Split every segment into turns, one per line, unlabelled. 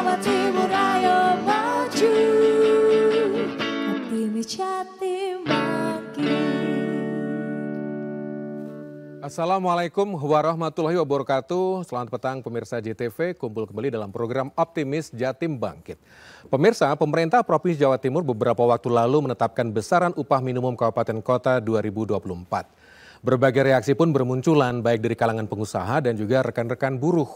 Jawa Timur ayo maju, optimis Jatim bangkit.
Assalamualaikum warahmatullahi wabarakatuh. Selamat petang pemirsa JTV, kumpul kembali dalam program Optimis Jatim Bangkit. Pemirsa, pemerintah Provinsi Jawa Timur beberapa waktu lalu menetapkan besaran upah minimum kabupaten kota 2024. Berbagai reaksi pun bermunculan baik dari kalangan pengusaha dan juga rekan-rekan buruh.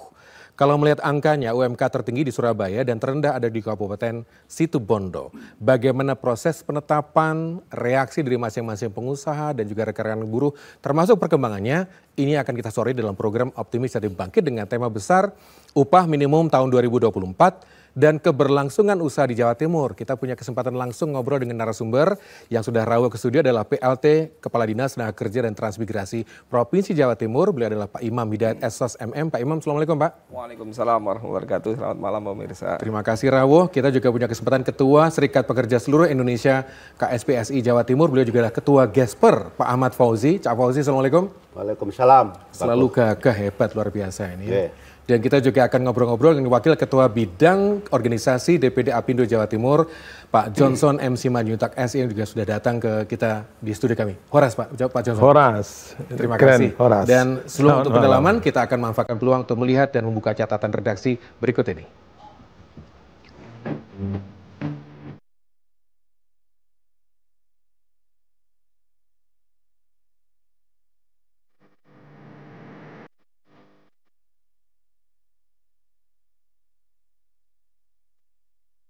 Kalau melihat angkanya, UMK tertinggi di Surabaya dan terendah ada di Kabupaten Situbondo. Bagaimana proses penetapan, reaksi dari masing-masing pengusaha dan juga rekan-rekan buruh, termasuk perkembangannya, ini akan kita sore dalam program Optimis Jatim Bangkit dengan tema besar upah minimum tahun 2024 dan keberlangsungan usaha di Jawa Timur. Kita punya kesempatan langsung ngobrol dengan narasumber yang sudah rawuh ke studio adalah PLT Kepala Dinas Tenaga Kerja dan Transmigrasi Provinsi Jawa Timur. Beliau adalah Pak Imam Hidayat Esos MM. Pak Imam, Assalamualaikum Pak.
Waalaikumsalam warahmatullahi wabarakatuh. Selamat malam pemirsa.
Terima kasih rawuh. Kita juga punya kesempatan Ketua Serikat Pekerja Seluruh Indonesia KSPSI Jawa Timur. Beliau juga adalah Ketua Gesper Pak Ahmad Fauzi. Cak Fauzi, Assalamualaikum.
Waalaikumsalam.
Selalu gagah, hebat, luar biasa ini.
Okay.
Dan kita juga akan ngobrol-ngobrol dengan Wakil Ketua Bidang Organisasi DPD Apindo Jawa Timur, Pak Johnson MC Manjuntak S yang juga sudah datang ke kita di studio kami. Horas Pak Johnson.
Horas.
Terima
Keren,
kasih.
Horas.
Dan sebelum untuk pendalaman, kita akan manfaatkan peluang untuk melihat dan membuka catatan redaksi berikut ini.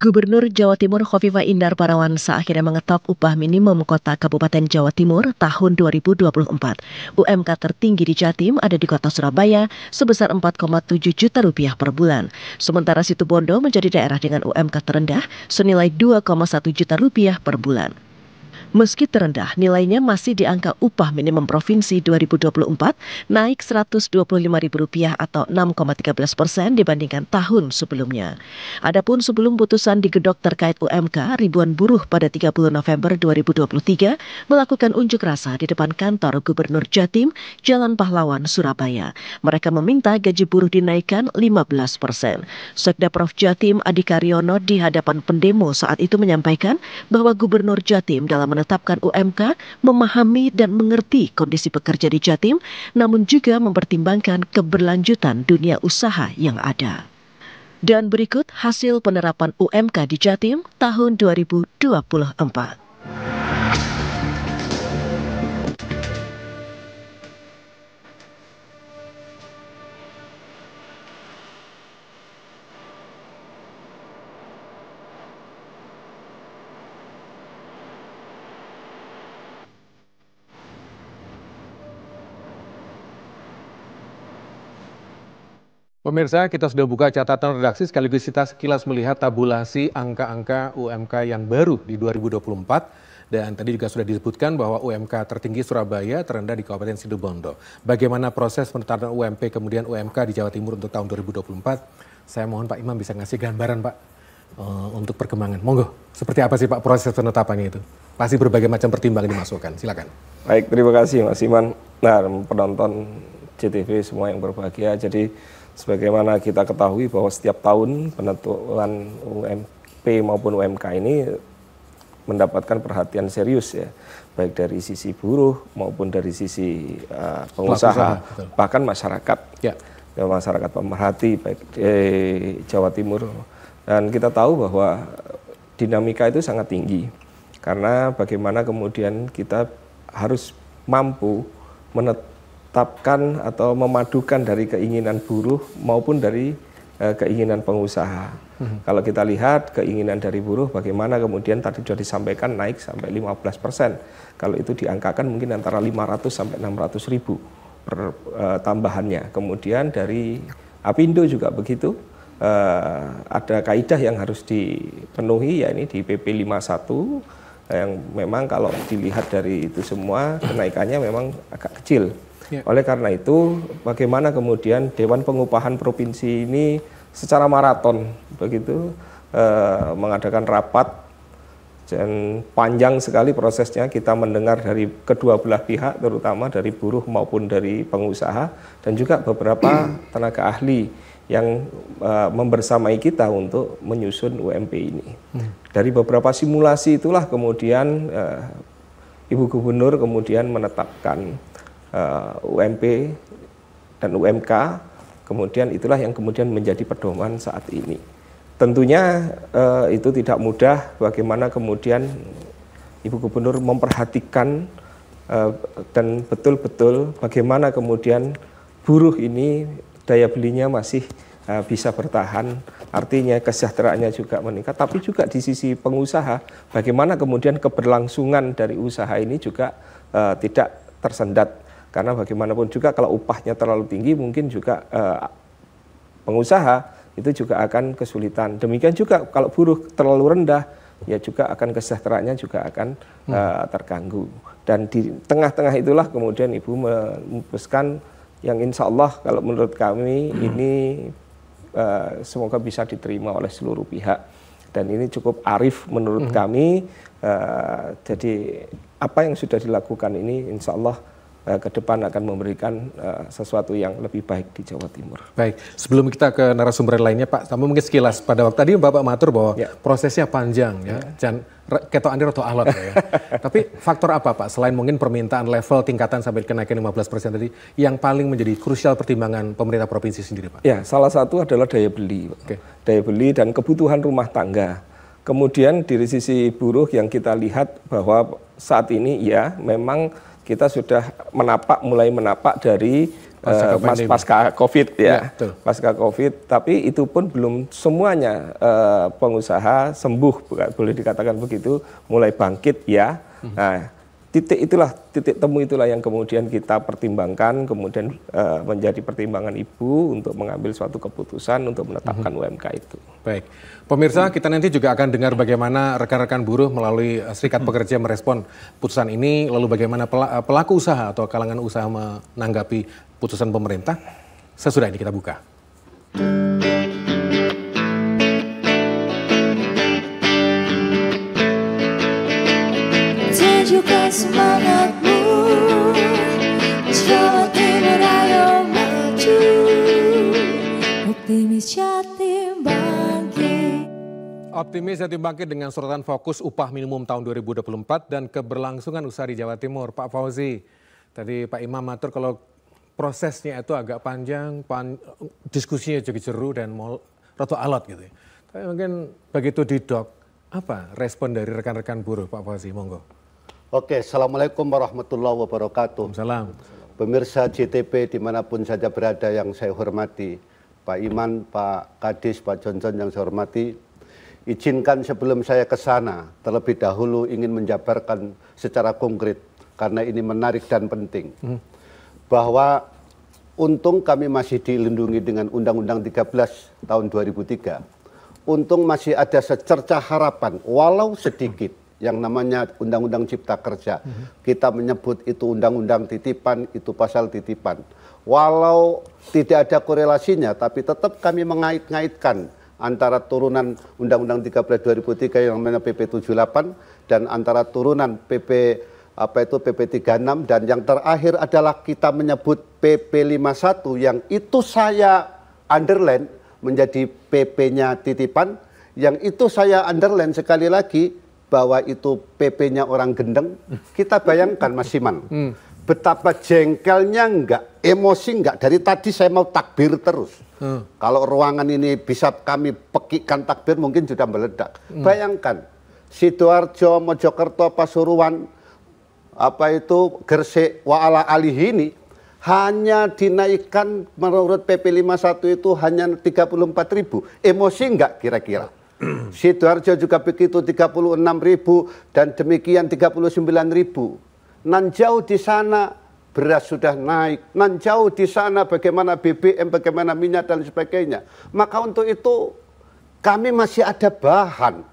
Gubernur Jawa Timur Khofifah Indar Parawansa akhirnya mengetok upah minimum kota Kabupaten Jawa Timur tahun 2024. UMK tertinggi di Jatim ada di kota Surabaya sebesar 4,7 juta rupiah per bulan. Sementara Situbondo menjadi daerah dengan UMK terendah senilai 2,1 juta rupiah per bulan. Meski terendah, nilainya masih di angka upah minimum provinsi 2024 naik Rp125.000 atau 6,13% dibandingkan tahun sebelumnya. Adapun sebelum putusan digedok terkait UMK, ribuan buruh pada 30 November 2023 melakukan unjuk rasa di depan kantor Gubernur Jatim, Jalan Pahlawan, Surabaya. Mereka meminta gaji buruh dinaikkan 15%. Sekda Prof Jatim Adi Karyono di hadapan pendemo saat itu menyampaikan bahwa Gubernur Jatim dalam menetapkan UMK memahami dan mengerti kondisi pekerja di Jatim, namun juga mempertimbangkan keberlanjutan dunia usaha yang ada. Dan berikut hasil penerapan UMK di Jatim tahun 2024.
Pemirsa, kita sudah buka catatan redaksi sekaligus kita sekilas melihat tabulasi angka-angka UMK yang baru di 2024. Dan tadi juga sudah disebutkan bahwa UMK tertinggi Surabaya terendah di Kabupaten Situbondo. Bagaimana proses penetapan UMP kemudian UMK di Jawa Timur untuk tahun 2024? Saya mohon Pak Imam bisa ngasih gambaran Pak untuk perkembangan. Monggo, seperti apa sih Pak proses penetapannya itu? Pasti berbagai macam pertimbangan dimasukkan, silakan.
Baik, terima kasih Mas Iman. Nah, penonton JTV semua yang berbahagia. Jadi sebagaimana kita ketahui bahwa setiap tahun penentuan UMP maupun UMK ini mendapatkan perhatian serius ya, baik dari sisi buruh maupun dari sisi pengusaha, bahkan masyarakat, ya, masyarakat pemerhati baik di Jawa Timur. Dan kita tahu bahwa dinamika itu sangat tinggi karena bagaimana kemudian kita harus mampu menetapkan atau memadukan dari keinginan buruh maupun dari keinginan pengusaha. Kalau kita lihat keinginan dari buruh bagaimana kemudian tadi sudah disampaikan naik sampai 15%. Kalau itu diangkakan mungkin antara 500 sampai 600 ribu per tambahannya. Kemudian dari Apindo juga begitu. Ada kaidah yang harus dipenuhi, ya ini di PP 51 yang memang kalau dilihat dari itu semua kenaikannya memang agak kecil. Oleh karena itu, bagaimana kemudian Dewan Pengupahan Provinsi ini secara maraton begitu mengadakan rapat dan panjang sekali prosesnya. Kita mendengar dari kedua belah pihak, terutama dari buruh maupun dari pengusaha dan juga beberapa tenaga ahli yang membersamai kita untuk menyusun UMP ini. Dari beberapa simulasi itulah kemudian Ibu Gubernur kemudian menetapkan UMP dan UMK, kemudian itulah yang kemudian menjadi pedoman saat ini. Tentunya itu tidak mudah bagaimana kemudian Ibu Gubernur memperhatikan dan betul-betul bagaimana kemudian buruh ini daya belinya masih bisa bertahan, artinya kesejahteraannya juga meningkat, tapi juga di sisi pengusaha, bagaimana kemudian keberlangsungan dari usaha ini juga tidak tersendat, karena bagaimanapun juga kalau upahnya terlalu tinggi, mungkin juga pengusaha itu juga akan kesulitan. Demikian juga kalau buruh terlalu rendah, ya juga akan kesejahteraannya juga akan terganggu. Dan di tengah-tengah itulah kemudian Ibu memutuskan yang insya Allah kalau menurut kami ini semoga bisa diterima oleh seluruh pihak, dan ini cukup arif menurut kami. Jadi apa yang sudah dilakukan ini insya Allah ke depan akan memberikan sesuatu yang lebih baik di Jawa Timur.
Baik, sebelum kita ke narasumber lainnya Pak, sama mungkin sekilas pada waktu tadi Bapak matur bahwa prosesnya panjang ya, dan ketok andi roto alot ya. Tapi faktor apa Pak, selain mungkin permintaan level tingkatan sampai kenaikan 15% tadi, yang paling menjadi krusial pertimbangan pemerintah provinsi sendiri Pak?
Ya, salah satu adalah daya beli, daya beli dan kebutuhan rumah tangga. Kemudian dari sisi buruh yang kita lihat bahwa saat ini ya memang kita sudah mulai menapak dari pasca COVID ya, pasca COVID. Tapi itu pun belum semuanya pengusaha sembuh, boleh dikatakan begitu, mulai bangkit ya. Nah, titik temu itulah yang kemudian kita pertimbangkan, kemudian menjadi pertimbangan Ibu untuk mengambil suatu keputusan untuk menetapkan UMK itu.
Baik, pemirsa, kita nanti juga akan dengar bagaimana rekan-rekan buruh melalui Serikat Pekerja merespon putusan ini, lalu bagaimana pelaku usaha atau kalangan usaha menanggapi putusan pemerintah. Sesudah ini kita buka.
Tunjukkan semangatmu, Jawa Timur ayo maju, optimis Jatim bangkit.
Optimis Jatim bangkit dengan sorotan fokus upah minimum tahun 2024 dan keberlangsungan usaha di Jawa Timur. Pak Fauzi, tadi Pak Imam matur kalau prosesnya itu agak panjang, diskusinya juga seru dan roto alot gitu. Tapi mungkin begitu didok, apa respon dari rekan-rekan buruh Pak Fauzi, monggo.
Oke, Assalamualaikum warahmatullahi wabarakatuh.
Salam.
Pemirsa JTP dimanapun saja berada yang saya hormati, Pak Iman, Pak Kadis, Pak Johnson yang saya hormati, izinkan sebelum saya ke sana, terlebih dahulu ingin menjabarkan secara konkret, karena ini menarik dan penting, bahwa untung kami masih dilindungi dengan Undang-Undang 13 tahun 2003, untung masih ada secercah harapan, walau sedikit, yang namanya Undang-Undang Cipta Kerja. Kita menyebut itu Undang-Undang titipan, itu pasal titipan. Walau tidak ada korelasinya, tapi tetap kami mengait-ngaitkan antara turunan Undang-Undang 13 2003 yang namanya PP 78 dan antara turunan PP 36 dan yang terakhir adalah kita menyebut PP 51 yang itu saya underline menjadi PP-nya titipan, yang itu saya underline sekali lagi bahwa itu PP-nya orang gendeng. Kita bayangkan Mas Siman, betapa jengkelnya enggak, emosi enggak. Dari tadi saya mau takbir terus. Kalau ruangan ini bisa kami pekikkan takbir mungkin sudah meledak. Bayangkan, Sidoarjo, Mojokerto, Pasuruan, Gresik, Wa'ala Alihi ini hanya dinaikkan menurut PP 51 itu hanya 34.000. Emosi enggak kira-kira? Sidoarjo juga begitu 36.000 dan demikian 39.000. Nan jauh di sana beras sudah naik, nan jauh di sana bagaimana BBM, bagaimana minyak dan sebagainya. Maka untuk itu kami masih ada bahan.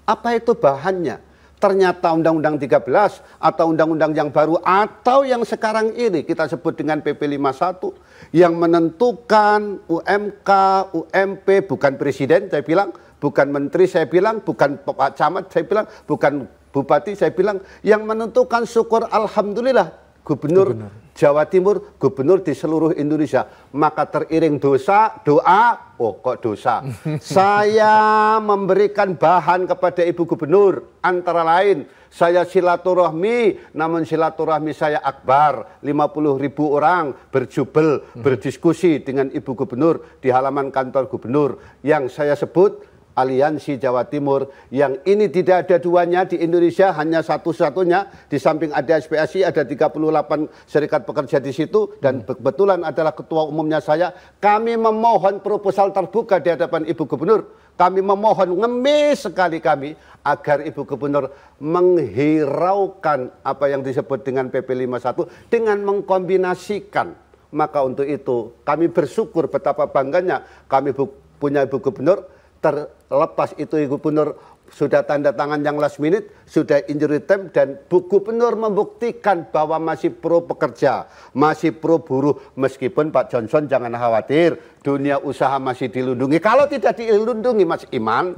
Apa itu bahannya? Ternyata Undang-Undang 13 atau Undang-Undang yang baru atau yang sekarang ini kita sebut dengan PP 51 yang menentukan UMK, UMP bukan presiden saya bilang, bukan menteri saya bilang, bukan Pak Camat saya bilang, bukan bupati saya bilang, yang menentukan syukur alhamdulillah Gubernur Jawa Timur, gubernur di seluruh Indonesia. Maka teriring doa, oh kok dosa. Saya memberikan bahan kepada Ibu Gubernur, antara lain saya silaturahmi, namun silaturahmi saya akbar. 50.000 orang berjubel, berdiskusi dengan Ibu Gubernur di halaman kantor gubernur. Yang saya sebut Aliansi Jawa Timur, yang ini tidak ada duanya di Indonesia, hanya satu-satunya. Di samping ada SPSI, ada 38 serikat pekerja di situ, dan kebetulan adalah ketua umumnya saya. Kami memohon proposal terbuka di hadapan Ibu Gubernur. Kami memohon, ngemis sekali kami, agar Ibu Gubernur menghiraukan apa yang disebut dengan PP 51 dengan mengkombinasikan. Maka untuk itu kami bersyukur betapa bangganya kami punya Ibu Gubernur. Terlepas itu Ibu Gubernur sudah tanda tangan yang last minute, sudah injury time, dan Bu Gubernur membuktikan bahwa masih pro pekerja, masih pro buruh. Meskipun Pak Johnson jangan khawatir, dunia usaha masih dilindungi. Kalau tidak dilindungi Mas Iman,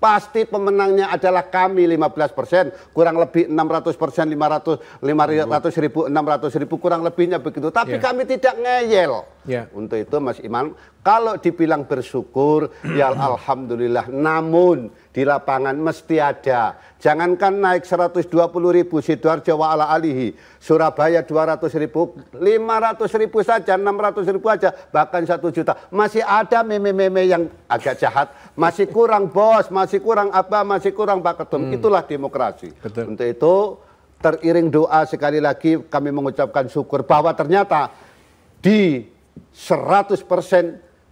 pasti pemenangnya adalah kami 15%, kurang lebih 600%, 500.000, 600.000 kurang lebihnya begitu. Tapi kami tidak ngeyel. Untuk itu Mas Iman, kalau dibilang bersyukur, ya alhamdulillah. Namun di lapangan mesti ada. Jangankan naik 120.000 Sidoarjo wa ala alihi, Surabaya 200.000, 500.000 saja, 600.000 aja, bahkan 1 juta. Masih ada meme-meme yang agak jahat. Masih kurang bos, masih kurang apa, masih kurang Pak Ketum. Itulah demokrasi.
Betul.
Untuk itu teriring doa sekali lagi kami mengucapkan syukur bahwa ternyata di 100%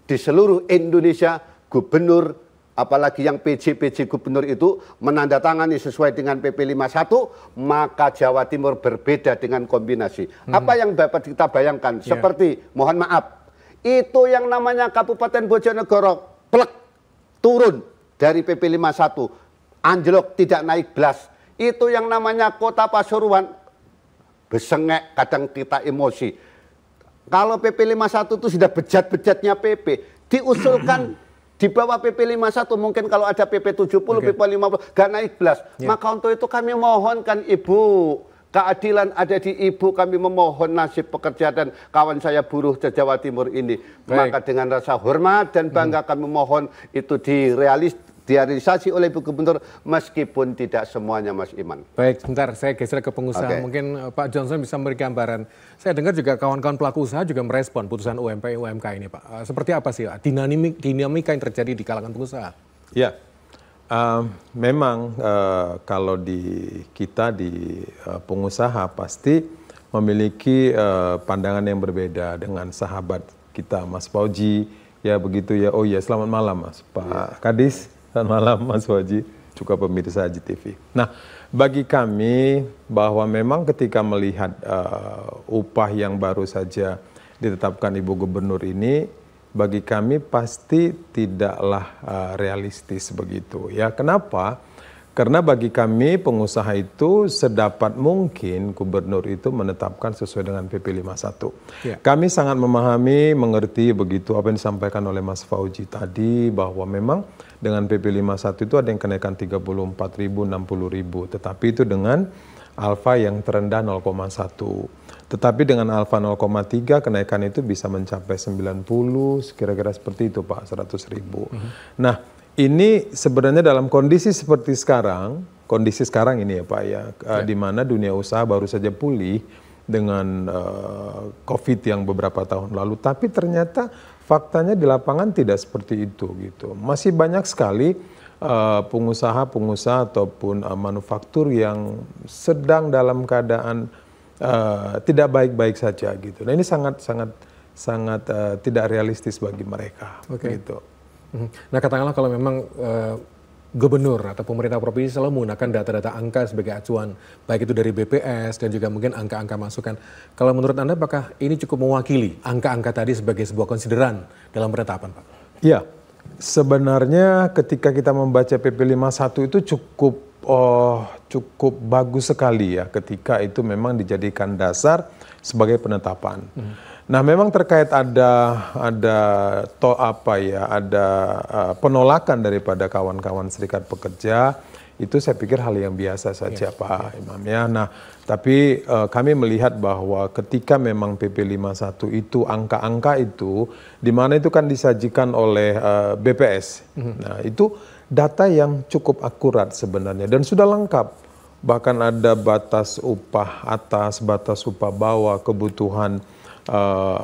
di seluruh Indonesia gubernur, apalagi yang PJ gubernur itu menandatangani sesuai dengan PP 51, maka Jawa Timur berbeda dengan kombinasi. Apa yang dapat kita bayangkan? Seperti, mohon maaf, itu yang namanya Kabupaten Bojonegoro, plek, turun dari PP 51, anjlok, tidak naik belas. Itu yang namanya Kota Pasuruan, besengek, kadang kita emosi. Kalau PP 51 itu sudah bejat-bejatnya PP, diusulkan di bawah PP 51, mungkin kalau ada PP 70, PP 50, gak naik belas. Maka untuk itu kami mohonkan Ibu, keadilan ada di Ibu, kami memohon nasib pekerja dan kawan saya buruh di Jawa Timur ini. Maka dengan rasa hormat dan bangga kami mohon itu direalisasi oleh Ibu Gubernur, meskipun tidak semuanya Mas Iman.
Baik, sebentar saya geser ke pengusaha. Mungkin Pak Johnson bisa memberi gambaran. Saya dengar juga kawan-kawan pelaku usaha juga merespon putusan UMK ini Pak. Seperti apa sih dinamika yang terjadi di kalangan pengusaha?
Ya, memang kalau kita di pengusaha pasti memiliki pandangan yang berbeda dengan sahabat kita Mas Fauji. Ya begitu ya. Oh iya, selamat malam Mas Pak Kadis. Selamat malam Mas Fauji, juga pemirsa JTV. Nah, bagi kami bahwa memang ketika melihat upah yang baru saja ditetapkan Ibu Gubernur ini, bagi kami pasti tidaklah realistis begitu. Ya, kenapa? Karena bagi kami pengusaha itu sedapat mungkin gubernur itu menetapkan sesuai dengan PP 51. Kami sangat memahami, mengerti begitu apa yang disampaikan oleh Mas Fauji tadi, bahwa memang dengan PP 51 itu ada yang kenaikan 34.000, 60.000, tetapi itu dengan alfa yang terendah 0,1. Tetapi dengan alfa 0,3 kenaikan itu bisa mencapai 90, kira-kira seperti itu Pak, 100.000. Nah, ini sebenarnya dalam kondisi seperti sekarang, kondisi sekarang ini ya Pak ya, di mana dunia usaha baru saja pulih dengan COVID yang beberapa tahun lalu, tapi ternyata faktanya di lapangan tidak seperti itu gitu. Masih banyak sekali pengusaha-pengusaha ataupun manufaktur yang sedang dalam keadaan tidak baik-baik saja gitu. Nah ini sangat tidak realistis bagi mereka. Gitu.
Nah katakanlah kalau memang gubernur atau pemerintah provinsi selalu menggunakan data-data angka sebagai acuan, baik itu dari BPS dan juga mungkin angka-angka masukan. Kalau menurut Anda apakah ini cukup mewakili angka-angka tadi sebagai sebuah konsideran dalam penetapan Pak? Iya,
sebenarnya ketika kita membaca PP 51 itu cukup bagus sekali ya ketika itu memang dijadikan dasar sebagai penetapan. Nah, memang terkait ada penolakan daripada kawan-kawan serikat pekerja, itu saya pikir hal yang biasa saja Pak Imam ya. Nah, tapi kami melihat bahwa ketika memang PP 51 itu angka-angka itu di mana itu kan disajikan oleh BPS. Nah, itu data yang cukup akurat sebenarnya dan sudah lengkap. Bahkan ada batas upah atas, batas upah bawah, kebutuhan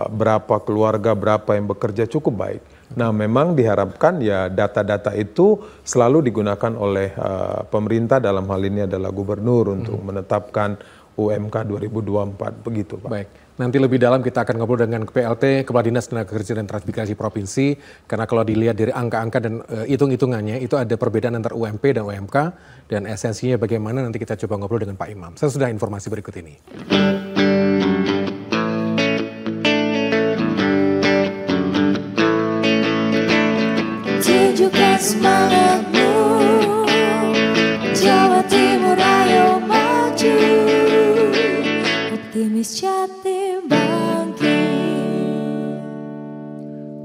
berapa keluarga, berapa yang bekerja, cukup baik. Nah, memang diharapkan ya data-data itu selalu digunakan oleh pemerintah, dalam hal ini adalah gubernur untuk menetapkan UMK 2024, begitu Pak.
Baik, nanti lebih dalam kita akan ngobrol dengan PLT, Kepala Dinas Tenaga Kerja dan Transmigrasi Provinsi, karena kalau dilihat dari angka-angka dan hitung-hitungannya itu ada perbedaan antara UMP dan UMK, dan esensinya bagaimana nanti kita coba ngobrol dengan Pak Imam. Saya sudah informasi berikut ini.
Tunjukkan semangatmu, Jawa Timur ayo maju, optimis Jatim bangkit.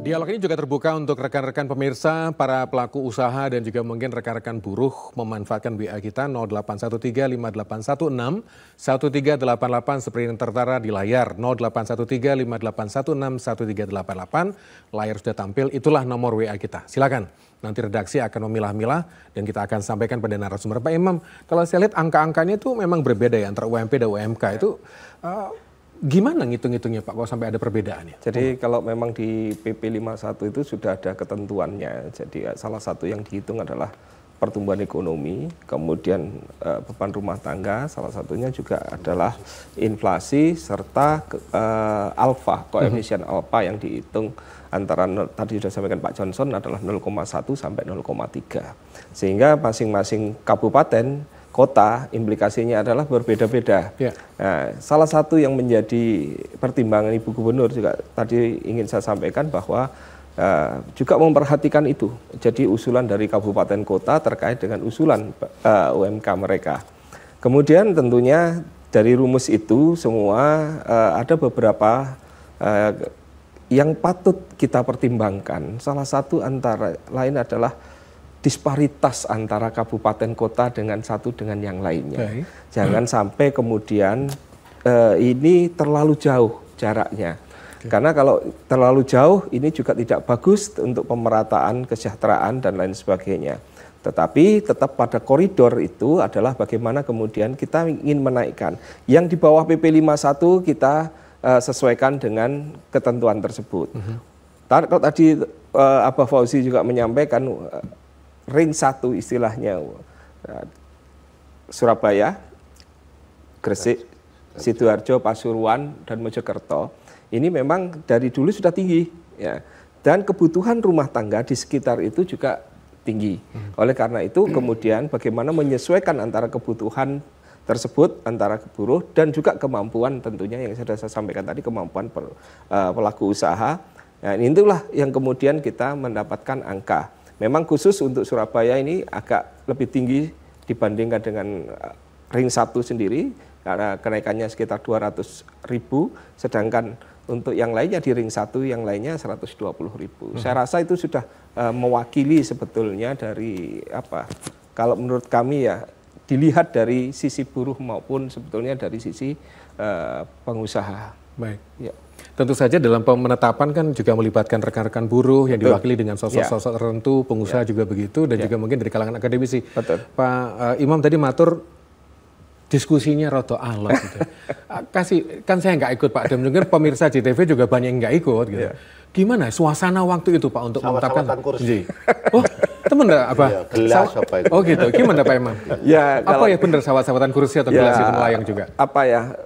Dialog ini juga terbuka untuk rekan-rekan pemirsa, para pelaku usaha dan juga mungkin rekan-rekan buruh memanfaatkan WA kita 081358161388 seperti yang tertera di layar 081358161388. Layar sudah tampil, itulah nomor WA kita. Silakan. Nanti redaksi akan memilah-milah dan kita akan sampaikan pada narasumber. Pak Imam, kalau saya lihat angka-angkanya itu memang berbeda ya antara UMP dan UMK itu. Gimana ngitung-ngitungnya Pak, kalau sampai ada perbedaannya?
Jadi kalau memang di PP 51 itu sudah ada ketentuannya. Jadi salah satu yang dihitung adalah pertumbuhan ekonomi, kemudian beban rumah tangga, salah satunya juga adalah inflasi serta alfa, koefisien alfa yang dihitung antara tadi sudah sampaikan Pak Johnson adalah 0,1 sampai 0,3. Sehingga masing-masing kabupaten kota implikasinya adalah berbeda-beda. Ya. Nah, salah satu yang menjadi pertimbangan Ibu Gubernur juga tadi ingin saya sampaikan bahwa juga memperhatikan itu. Jadi usulan dari kabupaten kota terkait dengan usulan UMK mereka. Kemudian tentunya dari rumus itu semua ada beberapa yang patut kita pertimbangkan. Salah satu antara lain adalah disparitas antara kabupaten kota dengan satu dengan yang lainnya. Jangan sampai kemudian ini terlalu jauh jaraknya. Karena kalau terlalu jauh ini juga tidak bagus untuk pemerataan kesejahteraan dan lain sebagainya. Tetapi tetap pada koridor itu adalah bagaimana kemudian kita ingin menaikkan. Yang di bawah PP 51 kita sesuaikan dengan ketentuan tersebut. Kalau tadi Abah Fauzi juga menyampaikan ring 1 istilahnya Surabaya, Gresik, Sidoarjo, Pasuruan, dan Mojokerto ini memang dari dulu sudah tinggi ya. Dan kebutuhan rumah tangga di sekitar itu juga tinggi. Oleh karena itu kemudian bagaimana menyesuaikan antara kebutuhan tersebut antara buruh dan juga kemampuan tentunya yang sudah saya sampaikan tadi, kemampuan pelaku usaha. Nah, itulah yang kemudian kita mendapatkan angka. Memang khusus untuk Surabaya ini agak lebih tinggi dibandingkan dengan ring 1 sendiri, karena kenaikannya sekitar 200.000, sedangkan untuk yang lainnya di ring 1 yang lainnya 120.000. Saya rasa itu sudah mewakili sebetulnya dari kalau menurut kami ya dilihat dari sisi buruh maupun sebetulnya dari sisi pengusaha.
Baik.
Ya.
Tentu saja dalam penetapan kan juga melibatkan rekan-rekan buruh yang diwakili dengan sosok-sosok tertentu, pengusaha juga begitu, dan juga mungkin dari kalangan akademisi.
Betul.
Pak Imam tadi matur diskusinya roto alot gitu. Kan saya nggak ikut Pak, dan mungkin pemirsa JTV juga banyak yang nggak ikut gitu. Gimana suasana waktu itu Pak untuk menetapkan kursi? Oh, teman apa?
Ya, gelas apa itu?
Oh gitu. Gimana Pak Imam?
Ya,
apa ya benar sawat-sawatan kursi atau gelas itu melayang juga?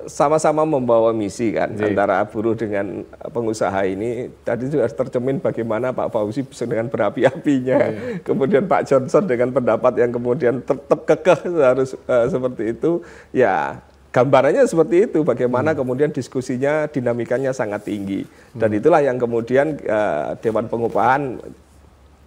Sama-sama membawa misi kan antara buruh dengan pengusaha ini. Tadi juga tercermin bagaimana Pak Fauzi dengan berapi-apinya. Kemudian Pak Johnson dengan pendapat yang kemudian tetap kekeh harus seperti itu. Ya, gambarannya seperti itu, bagaimana kemudian diskusinya, dinamikanya sangat tinggi. Dan itulah yang kemudian Dewan Pengupahan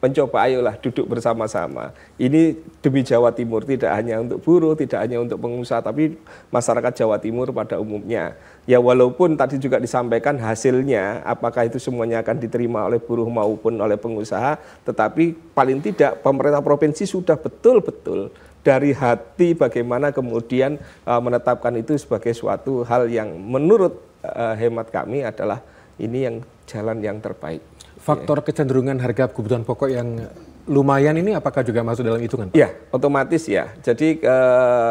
mencoba ayolah duduk bersama-sama. Ini demi Jawa Timur, tidak hanya untuk buruh, tidak hanya untuk pengusaha, tapi masyarakat Jawa Timur pada umumnya. Ya walaupun tadi juga disampaikan hasilnya, apakah itu semuanya akan diterima oleh buruh maupun oleh pengusaha, tetapi paling tidak pemerintah provinsi sudah betul-betul dari hati bagaimana kemudian menetapkan itu sebagai suatu hal yang menurut hemat kami adalah ini yang jalan yang terbaik.
Faktor kecenderungan harga kebutuhan pokok yang lumayan ini apakah juga masuk dalam hitungan, Pak?
Ya, otomatis ya. Jadi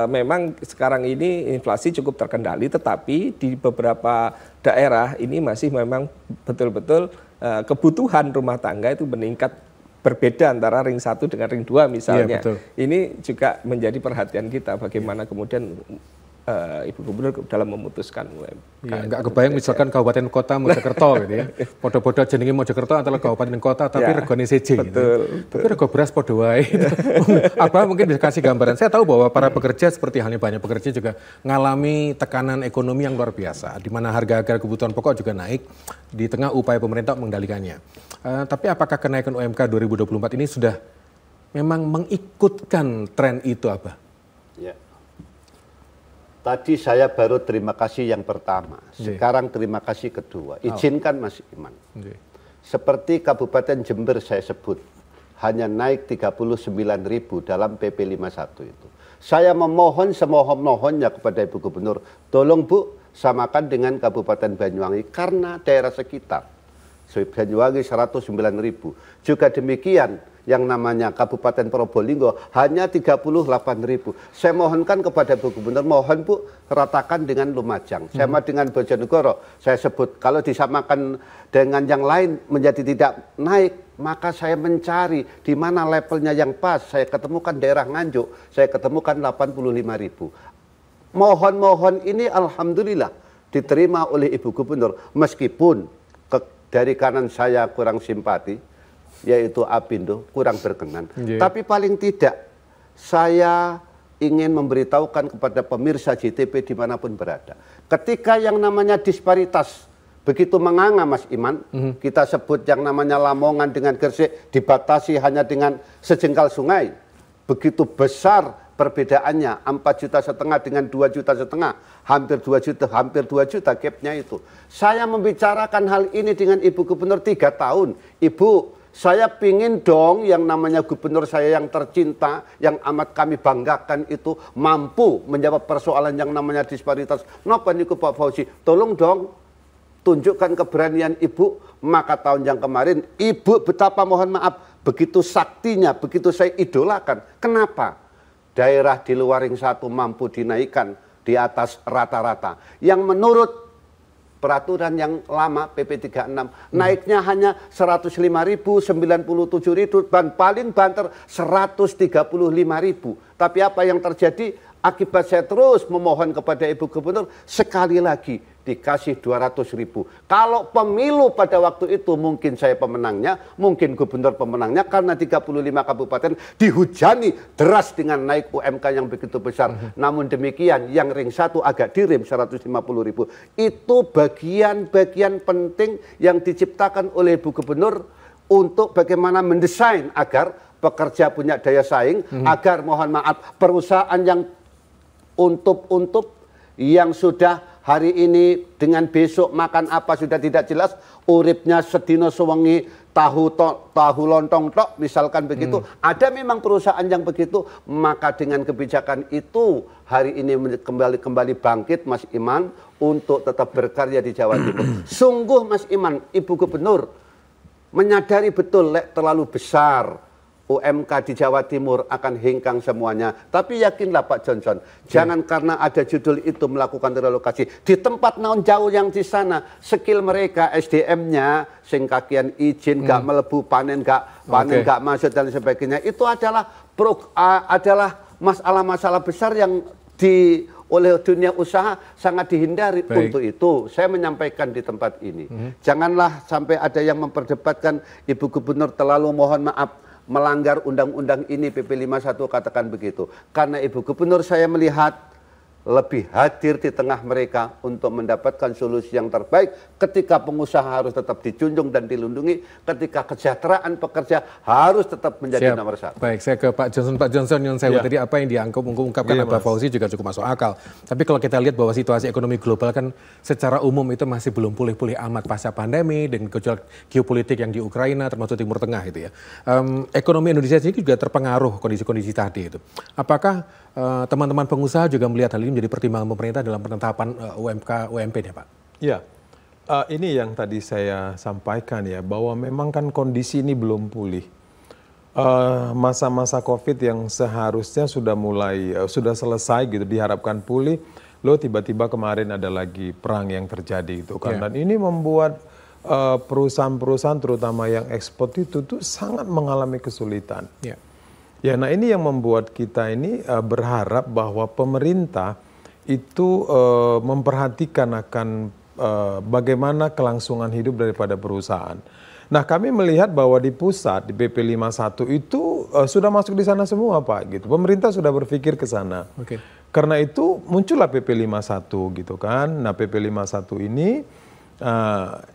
memang sekarang ini inflasi cukup terkendali, tetapi di beberapa daerah ini masih memang betul-betul kebutuhan rumah tangga itu meningkat, berbeda antara ring 1 dengan ring 2 misalnya.
Iya,
ini juga menjadi perhatian kita bagaimana kemudian Ibu Gubernur dalam memutuskan UMK.
Ya, nggak kebayang misalkan kabupaten kota Mojokerto gitu ya. Podo-podo jenenge Mojokerto antara kabupaten kota tapi
ya,
regane seje gitu.
Betul.
Tapi rego beras podo wae gitu. Apa mungkin bisa kasih gambaran. Saya tahu bahwa para pekerja seperti halnya banyak pekerja juga mengalami tekanan ekonomi yang luar biasa di mana harga-harga kebutuhan pokok juga naik di tengah upaya pemerintah mengendalikannya. Tapi apakah kenaikan UMK 2024 ini sudah memang mengikutkan tren itu, Abah?
Ya. Tadi saya baru terima kasih yang pertama, sekarang terima kasih kedua. Izinkan Mas Iman. Seperti Kabupaten Jember saya sebut, hanya naik 39.000 dalam PP 51 itu. Saya memohon semohon-mohonnya kepada Ibu Gubernur, tolong Bu, samakan dengan Kabupaten Banyuwangi karena daerah sekitar. Banyuwangi 109.000. Juga demikian yang namanya Kabupaten Probolinggo hanya 38.000. Saya mohonkan kepada Bu Gubernur, mohon Bu ratakan dengan Lumajang. Sama dengan Bojonegoro, saya sebut kalau disamakan dengan yang lain menjadi tidak naik, maka saya mencari di mana levelnya yang pas. Saya ketemukan daerah Nganjuk, saya ketemukan 85.000. Mohon-mohon ini alhamdulillah diterima oleh Ibu Gubernur, meskipun dari kanan saya kurang simpati, yaitu Apindo, kurang berkenan. Tapi paling tidak saya ingin memberitahukan kepada pemirsa JTV dimanapun berada. Ketika yang namanya disparitas begitu menganga Mas Iman, kita sebut yang namanya Lamongan dengan Gresik dibatasi hanya dengan sejengkal sungai. Begitu besar perbedaannya, 4,5 juta dengan 2,5 juta, hampir 2 juta, hampir 2 juta gapnya itu. Saya membicarakan hal ini dengan Ibu Gubernur 3 tahun. Ibu, saya pingin dong yang namanya gubernur saya yang tercinta, yang amat kami banggakan itu mampu menjawab persoalan yang namanya disparitas. Napa niku Pak Fauzi, tolong dong tunjukkan keberanian Ibu. Maka tahun yang kemarin Ibu betapa mohon maaf, begitu saktinya, begitu saya idolakan. Kenapa? Daerah di luar ring 1 mampu dinaikkan di atas rata-rata. Yang menurut peraturan yang lama PP 36 naiknya hanya 105.000, 97.000 dan paling banter 135.000. Tapi apa yang terjadi? Akibat saya terus memohon kepada Ibu Gubernur, sekali lagi dikasih 200.000. Kalau pemilu pada waktu itu mungkin saya pemenangnya, mungkin gubernur pemenangnya, karena 35 kabupaten dihujani deras dengan naik UMK yang begitu besar. Namun demikian yang ring 1 agak direm 150.000. Itu bagian-bagian penting yang diciptakan oleh Ibu Gubernur untuk bagaimana mendesain agar pekerja punya daya saing, agar mohon maaf perusahaan yang untup-untup yang sudah hari ini dengan besok makan apa sudah tidak jelas, uripnya sedino sewengi tahu lontong tok misalkan begitu. Ada memang perusahaan yang begitu, maka dengan kebijakan itu hari ini kembali bangkit Mas Iman untuk tetap berkarya di Jawa Timur. Sungguh Mas Iman, Ibu Gubernur menyadari betul terlalu besar UMK di Jawa Timur akan hengkang semuanya. Tapi yakinlah Pak Johnson, jangan karena ada judul itu melakukan relokasi. Di tempat naon jauh yang di sana, skill mereka, SDM-nya, sing kakian izin, gak melebu, panen gak masuk dan sebagainya. Itu adalah masalah-masalah besar yang oleh dunia usaha sangat dihindari. Untuk itu saya menyampaikan di tempat ini, janganlah sampai ada yang memperdebatkan Ibu Gubernur terlalu mohon maaf melanggar undang-undang ini PP 51 katakan begitu. Karena Ibu Gubernur saya melihat lebih hadir di tengah mereka untuk mendapatkan solusi yang terbaik. Ketika pengusaha harus tetap dijunjung dan dilindungi, ketika kesejahteraan pekerja harus tetap menjadi nomor satu.
Baik, saya ke Pak Johnson. Pak Johnson, yang saya tadi apa yang diungkapkan Pak Fauzi juga cukup masuk akal. Tapi kalau kita lihat bahwa situasi ekonomi global kan secara umum itu masih belum pulih-pulih amat pasca pandemi dengan gejolak geopolitik yang di Ukraina termasuk Timur Tengah itu ya. Ekonomi Indonesia sendiri juga terpengaruh kondisi-kondisi tadi itu. Apakah teman-teman pengusaha juga melihat hal ini menjadi pertimbangan pemerintah dalam penetapan UMP-nya, Pak?
Ya, ini yang tadi saya sampaikan ya, bahwa memang kan kondisi ini belum pulih. Masa-masa COVID yang seharusnya sudah sudah selesai gitu, diharapkan pulih, loh tiba-tiba kemarin ada lagi perang yang terjadi itu kan. Dan ini membuat perusahaan-perusahaan terutama yang ekspor itu tuh sangat mengalami kesulitan. Ya, nah ini yang membuat kita ini berharap bahwa pemerintah itu memperhatikan akan bagaimana kelangsungan hidup daripada perusahaan. Nah kami melihat bahwa di pusat, di PP 51 itu sudah masuk di sana semua Pak. Gitu. Pemerintah sudah berpikir ke sana. Karena itu muncullah PP 51 gitu kan. Nah PP 51 ini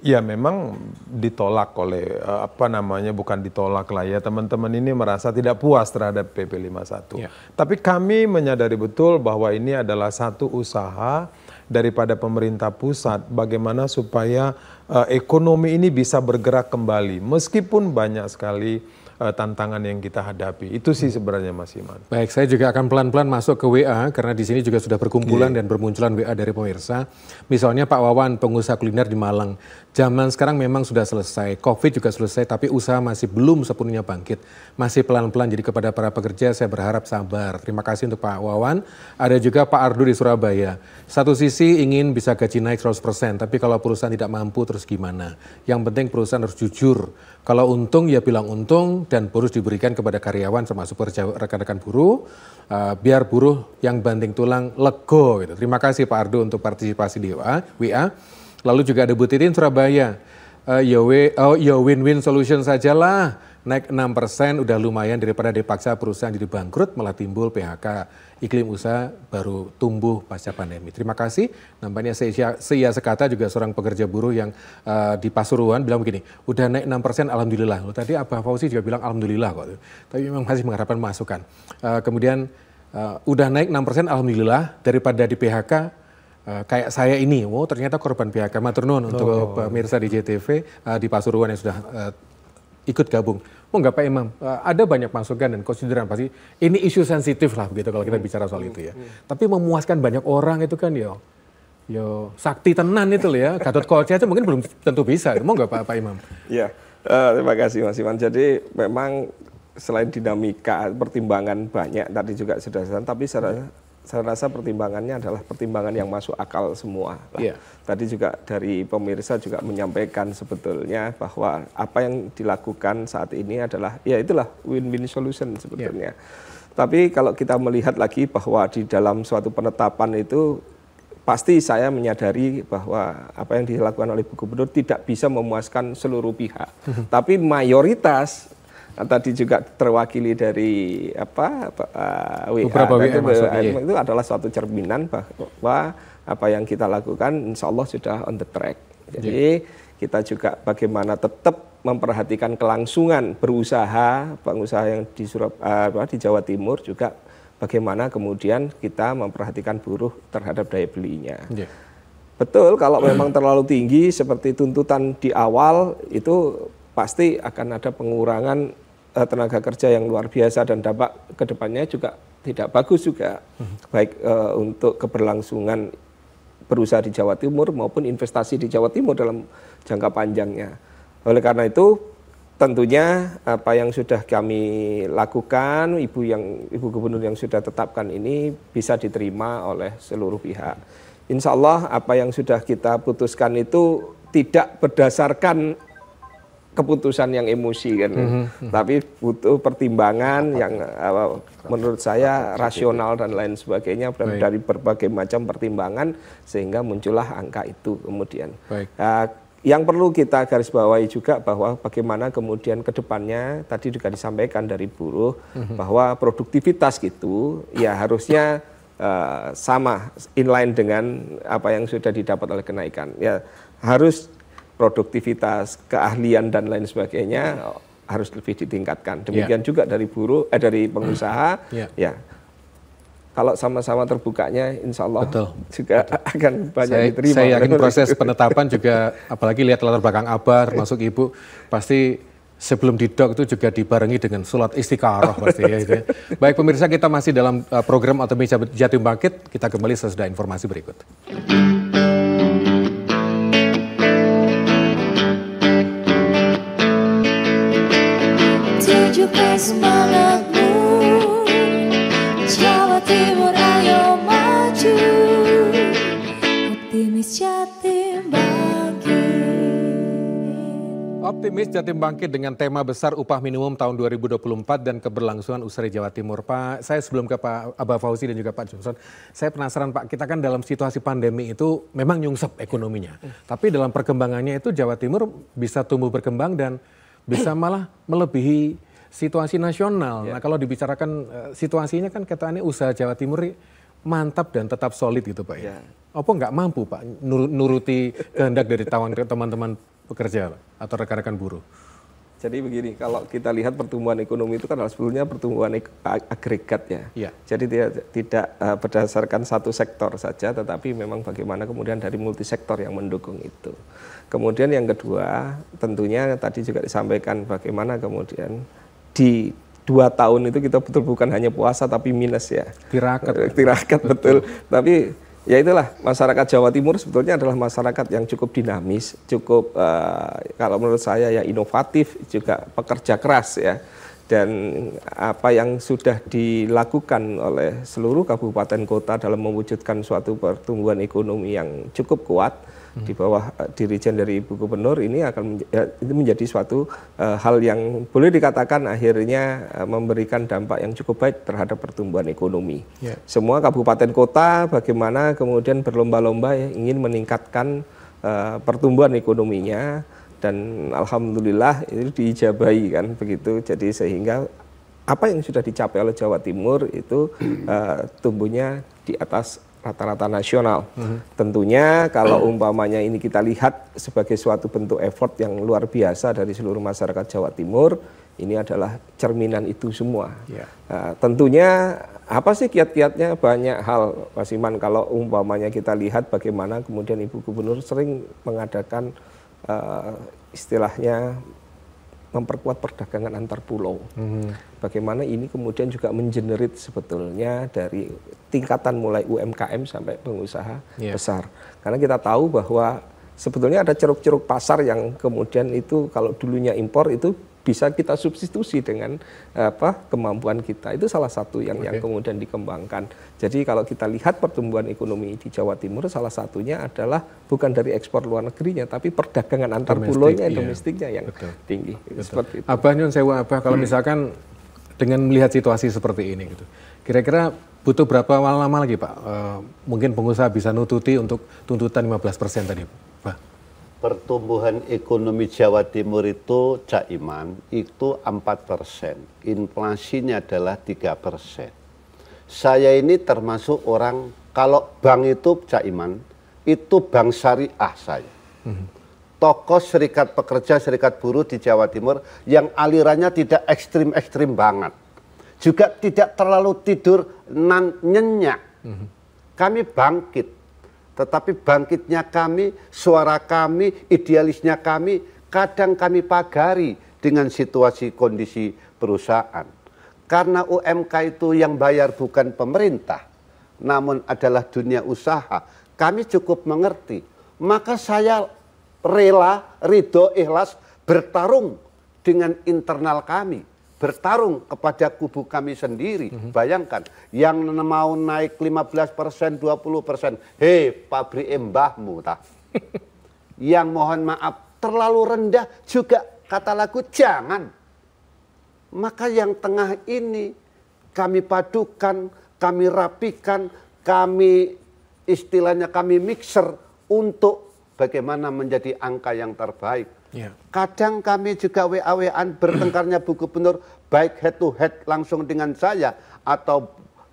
ya memang ditolak oleh bukan ditolak lah ya, teman-teman ini merasa tidak puas terhadap PP 51. Tapi kami menyadari betul bahwa ini adalah satu usaha daripada pemerintah pusat bagaimana supaya ekonomi ini bisa bergerak kembali meskipun banyak sekali tantangan yang kita hadapi. Itu sih sebenarnya Mas Iman.
Baik, saya juga akan pelan-pelan masuk ke WA karena di sini juga sudah berkumpulan dan bermunculan WA dari pemirsa. Misalnya Pak Wawan, pengusaha kuliner di Malang. Zaman sekarang memang sudah selesai, COVID juga selesai, tapi usaha masih belum sepenuhnya bangkit. Masih pelan-pelan, jadi kepada para pekerja saya berharap sabar. Terima kasih untuk Pak Wawan. Ada juga Pak Ardu di Surabaya. Satu sisi ingin bisa gaji naik 100%, tapi kalau perusahaan tidak mampu terus gimana? Yang penting perusahaan harus jujur. Kalau untung ya bilang untung dan harus diberikan kepada karyawan termasuk rekan-rekan buruh, biar buruh yang banting tulang lego gitu. Terima kasih Pak Ardu untuk partisipasi di WA. Lalu juga ada Bu Titin Surabaya, ya win-win solution sajalah, naik 6% udah lumayan daripada dipaksa perusahaan jadi bangkrut malah timbul PHK, iklim usaha baru tumbuh pasca pandemi. Terima kasih. Nampaknya Sia Sekata juga seorang pekerja buruh yang di Pasuruan bilang begini, udah naik 6% alhamdulillah. Loh, tadi Abah Fauzi juga bilang alhamdulillah kok. Tapi memang masih mengharapkan masukan. Kemudian udah naik 6% alhamdulillah daripada di PHK. Kayak saya ini, ternyata korban PHK. Matur nuwun untuk pemirsa di JTV di Pasuruan yang sudah ikut gabung. Enggak Pak Imam, ada banyak masukan dan konsideran pasti. Ini isu sensitif lah begitu kalau kita bicara soal itu ya. Tapi memuaskan banyak orang itu kan yo sakti tenan itu loh ya. Gatot Koca aja mungkin belum tentu bisa. Mau nggak Pak Imam?
Ya, terima kasih Mas Iman. Jadi memang selain dinamika pertimbangan banyak tadi juga sudah disebutkan, tapi saya rasa pertimbangannya adalah pertimbangan yang masuk akal semua. Tadi juga dari pemirsa juga menyampaikan sebetulnya bahwa apa yang dilakukan saat ini adalah, ya itulah win-win solution sebetulnya. Tapi kalau kita melihat lagi bahwa di dalam suatu penetapan itu, pasti saya menyadari bahwa apa yang dilakukan oleh Bu Gubernur tidak bisa memuaskan seluruh pihak. Tapi mayoritas, tadi juga terwakili dari WA itu adalah suatu cerminan bahwa apa yang kita lakukan insya Allah sudah on the track. Jadi kita juga bagaimana tetap memperhatikan kelangsungan berusaha pengusaha yang di Jawa Timur, juga bagaimana kemudian kita memperhatikan buruh terhadap daya belinya. Betul, kalau memang terlalu tinggi seperti tuntutan di awal itu pasti akan ada pengurangan tenaga kerja yang luar biasa dan dampak kedepannya juga tidak bagus juga, baik untuk keberlangsungan berusaha di Jawa Timur maupun investasi di Jawa Timur dalam jangka panjangnya. Oleh karena itu tentunya apa yang sudah kami lakukan, Ibu Gubernur yang sudah tetapkan ini bisa diterima oleh seluruh pihak. Insya Allah apa yang sudah kita putuskan itu tidak berdasarkan keputusan yang emosi kan, tapi butuh pertimbangan yang menurut saya rasional dan lain sebagainya, dari berbagai macam pertimbangan sehingga muncullah angka itu kemudian. Yang perlu kita garis bawahi juga bahwa bagaimana kemudian ke depannya tadi juga disampaikan dari buruh bahwa produktivitas gitu ya harusnya sama inline dengan apa yang sudah didapat oleh kenaikan. Ya harus produktivitas, keahlian dan lain sebagainya harus lebih ditingkatkan. Demikian juga dari dari pengusaha. Ya kalau sama-sama terbukanya, insya Allah juga akan banyak diterima.
Saya yakin proses penetapan juga, apalagi lihat latar belakang Abah, termasuk Ibu, pasti sebelum didok itu juga dibarengi dengan sholat istikharah pasti ya. Gitu ya. Baik pemirsa, kita masih dalam program Optimis Jatim Bangkit. Kita kembali sesudah informasi berikut.
Tunjukkan semangatmu, Jawa Timur ayo maju, Optimis Jatim Bangkit.
Optimis Jatim Bangkit dengan tema besar upah minimum tahun 2024 dan keberlangsungan usaha di Jawa Timur. Pak, saya sebelum ke Pak Abah Fauzi dan juga Pak Johnson, saya penasaran Pak, kita kan dalam situasi pandemi itu memang nyungsep ekonominya. Tapi dalam perkembangannya itu Jawa Timur bisa tumbuh berkembang dan bisa malah melebihi situasi nasional. Nah kalau dibicarakan situasinya kan kataannya usaha Jawa Timur mantap dan tetap solid gitu Pak ya. Apa nggak mampu Pak nuruti kehendak dari teman-teman pekerja atau rekan-rekan buruh?
Jadi begini, kalau kita lihat pertumbuhan ekonomi itu kan sebetulnya pertumbuhan agregat ya. Jadi tidak berdasarkan satu sektor saja, tetapi memang bagaimana kemudian dari multisektor yang mendukung itu. Kemudian yang kedua, tentunya tadi juga disampaikan bagaimana kemudian di 2 tahun itu kita betul bukan hanya puasa tapi minus ya. Tirakat betul. Tapi ya itulah, masyarakat Jawa Timur sebetulnya adalah masyarakat yang cukup dinamis, cukup kalau menurut saya ya inovatif, juga pekerja keras ya. Dan apa yang sudah dilakukan oleh seluruh kabupaten kota dalam mewujudkan suatu pertumbuhan ekonomi yang cukup kuat di bawah dirijen dari Ibu Gubernur ini akan itu menjadi suatu hal yang boleh dikatakan akhirnya memberikan dampak yang cukup baik terhadap pertumbuhan ekonomi. Semua kabupaten kota bagaimana kemudian berlomba-lomba ya, ingin meningkatkan pertumbuhan ekonominya dan alhamdulillah itu diijabahi kan begitu. Jadi sehingga apa yang sudah dicapai oleh Jawa Timur itu tumbuhnya di atas rata-rata nasional. Tentunya kalau umpamanya ini kita lihat sebagai suatu bentuk effort yang luar biasa dari seluruh masyarakat Jawa Timur, ini adalah cerminan itu semua. Tentunya apa sih kiat-kiatnya? Banyak hal, Mas Iman. Kalau umpamanya kita lihat bagaimana kemudian Ibu Gubernur sering mengadakan istilahnya memperkuat perdagangan antar pulau. Bagaimana ini kemudian juga mengenerate sebetulnya dari tingkatan mulai UMKM sampai pengusaha besar. Karena kita tahu bahwa sebetulnya ada ceruk-ceruk pasar yang kemudian itu kalau dulunya impor itu bisa kita substitusi dengan kemampuan kita. Itu salah satu yang kemudian dikembangkan. Jadi kalau kita lihat pertumbuhan ekonomi di Jawa Timur salah satunya adalah bukan dari ekspor luar negerinya tapi perdagangan antar pulaunya domestiknya yang tinggi. Seperti itu.
Abah nyun sewa Abah, kalau misalkan dengan melihat situasi seperti ini gitu. Kira-kira butuh berapa lama lagi Pak? Mungkin pengusaha bisa nututi untuk tuntutan 15% tadi Pak.
Pertumbuhan ekonomi Jawa Timur itu Cak Iman itu 4%, inflasinya adalah 3%. Saya ini termasuk orang, kalau bank itu Cak Iman, itu bank syariah saya. Tokoh serikat pekerja, serikat buruh di Jawa Timur yang alirannya tidak ekstrim-ekstrim banget. Juga tidak terlalu tidur nyenyak. Kami bangkit. Tetapi bangkitnya kami, suara kami, idealisnya kami, kadang kami pagari dengan situasi kondisi perusahaan. Karena UMK itu yang bayar bukan pemerintah, namun adalah dunia usaha. Kami cukup mengerti. Maka saya rela, ridho, ikhlas bertarung dengan internal kami. Bertarung kepada kubu kami sendiri. Bayangkan, yang mau naik 15%, 20%, hei pabrik mbahmu tak. Yang mohon maaf terlalu rendah juga kata lagu jangan. Maka yang tengah ini kami padukan, kami rapikan, kami istilahnya kami mixer untuk bagaimana menjadi angka yang terbaik. Kadang kami juga WA-WAan bertengkarnya Bu Gubernur baik head to head langsung dengan saya atau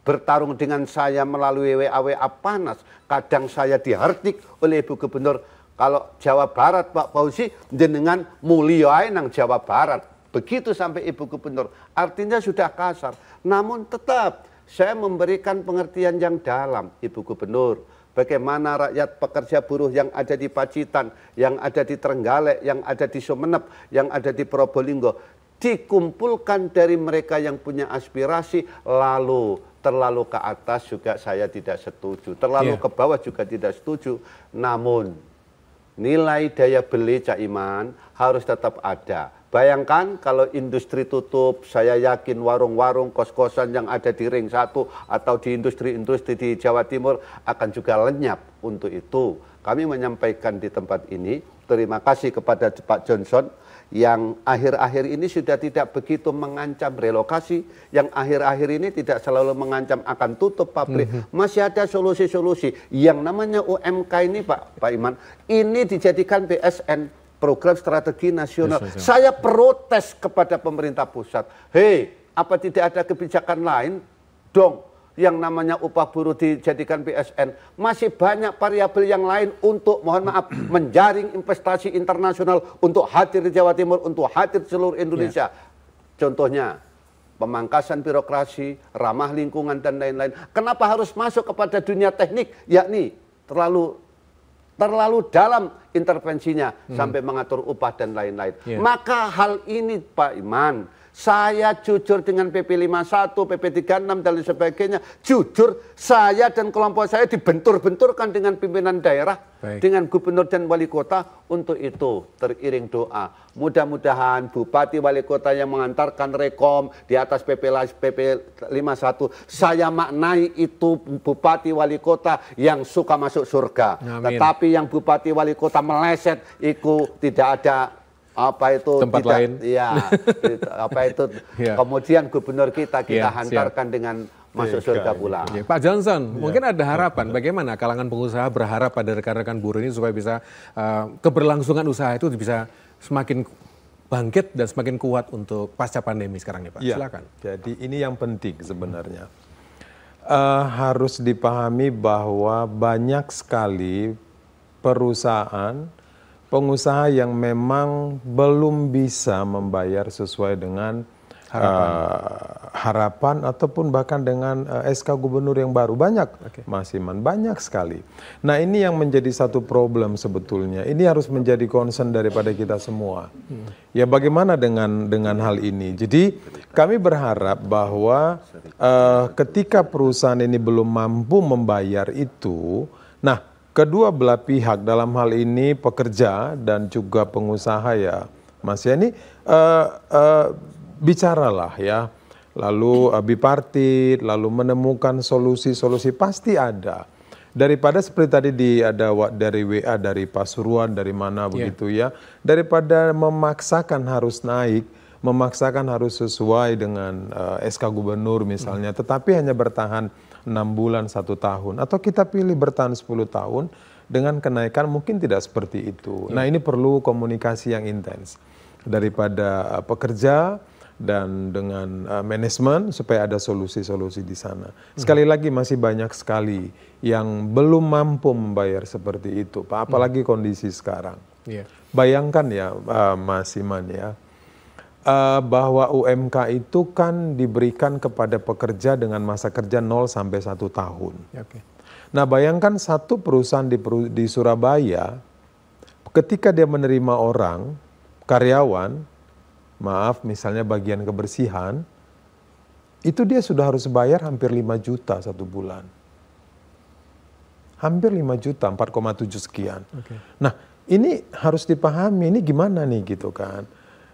bertarung dengan saya melalui WA panas. Kadang saya dihardik oleh Ibu Gubernur. Kalau Jawa Barat Pak Fauzi jenengan mulia nang Jawa Barat. Begitu sampai Ibu Gubernur. Artinya sudah kasar. Namun tetap saya memberikan pengertian yang dalam, Ibu Gubernur. Bagaimana rakyat pekerja buruh yang ada di Pacitan, yang ada di Trenggalek, yang ada di Sumeneb, yang ada di Probolinggo, dikumpulkan dari mereka yang punya aspirasi, lalu terlalu ke atas juga saya tidak setuju, terlalu ke bawah juga tidak setuju. Namun nilai daya beli Cak Iman harus tetap ada. Bayangkan kalau industri tutup, saya yakin warung-warung, kos-kosan yang ada di Ring 1 atau di industri-industri di Jawa Timur akan juga lenyap. Untuk itu kami menyampaikan di tempat ini terima kasih kepada Pak Johnson yang akhir-akhir ini sudah tidak begitu mengancam relokasi, yang akhir-akhir ini tidak selalu mengancam akan tutup pabrik. Masih ada solusi-solusi. Yang namanya UMK ini Pak Iman, ini dijadikan PSN, Program Strategi Nasional. Saya protes kepada pemerintah pusat. Hei, apa tidak ada kebijakan lain dong yang namanya upah buruh dijadikan PSN? Masih banyak variabel yang lain untuk, mohon maaf, menjaring investasi internasional untuk hadir di Jawa Timur, untuk hadir di seluruh Indonesia. Contohnya, pemangkasan birokrasi, ramah lingkungan, dan lain-lain. Kenapa harus masuk kepada dunia teknik, yakni terlalu dalam intervensinya sampai mengatur upah dan lain-lain. Maka hal ini Pak Iman, saya jujur dengan PP 51, PP 36 dan lain sebagainya. Jujur saya dan kelompok saya dibentur-benturkan dengan pimpinan daerah, dengan gubernur dan wali kota. Untuk itu teriring doa. Mudah-mudahan bupati wali kota yang mengantarkan rekom di atas PP 51, saya maknai itu bupati wali kota yang suka masuk surga. Amin. Tetapi yang bupati wali kota meleset itu tidak ada apa itu
tempat
tidak,
lain,
ya, apa itu kemudian gubernur kita hantarkan dengan masuk surga pula.
Pak Johnson, mungkin ada harapan bagaimana kalangan pengusaha berharap pada rekan-rekan buruh ini supaya bisa keberlangsungan usaha itu bisa semakin bangkit dan semakin kuat untuk pasca pandemi sekarang nih Pak. Silakan.
Jadi ini yang penting sebenarnya. Harus dipahami bahwa banyak sekali perusahaan, pengusaha yang memang belum bisa membayar sesuai dengan harapan ataupun bahkan dengan SK Gubernur yang baru. Banyak, Mas Iman, banyak sekali. Nah ini yang menjadi satu problem sebetulnya. Ini harus menjadi concern daripada kita semua. Ya bagaimana dengan hal ini? Jadi kami berharap bahwa ketika perusahaan ini belum mampu membayar itu, nah kedua belah pihak dalam hal ini pekerja dan juga pengusaha ya Mas Yani, bicaralah ya, lalu bipartit, lalu menemukan solusi-solusi, pasti ada. Daripada seperti tadi ada dari WA, dari Pasuruan, dari mana begitu ya, daripada memaksakan harus naik, memaksakan harus sesuai dengan SK Gubernur misalnya, tetapi hanya bertahan 6 bulan, 1 tahun, atau kita pilih bertahan 10 tahun dengan kenaikan mungkin tidak seperti itu. Nah ini perlu komunikasi yang intens daripada pekerja dan dengan manajemen supaya ada solusi-solusi di sana. Sekali lagi masih banyak sekali yang belum mampu membayar seperti itu, Pak. Apalagi kondisi sekarang. Bayangkan ya Mas Iman ya, bahwa UMK itu kan diberikan kepada pekerja dengan masa kerja 0 sampai 1 tahun. Nah bayangkan satu perusahaan di Surabaya, ketika dia menerima orang, karyawan, maaf misalnya bagian kebersihan, itu dia sudah harus bayar hampir 5 juta 1 bulan. Hampir 5 juta, 4,7 sekian. Nah ini harus dipahami, ini gimana nih gitu kan.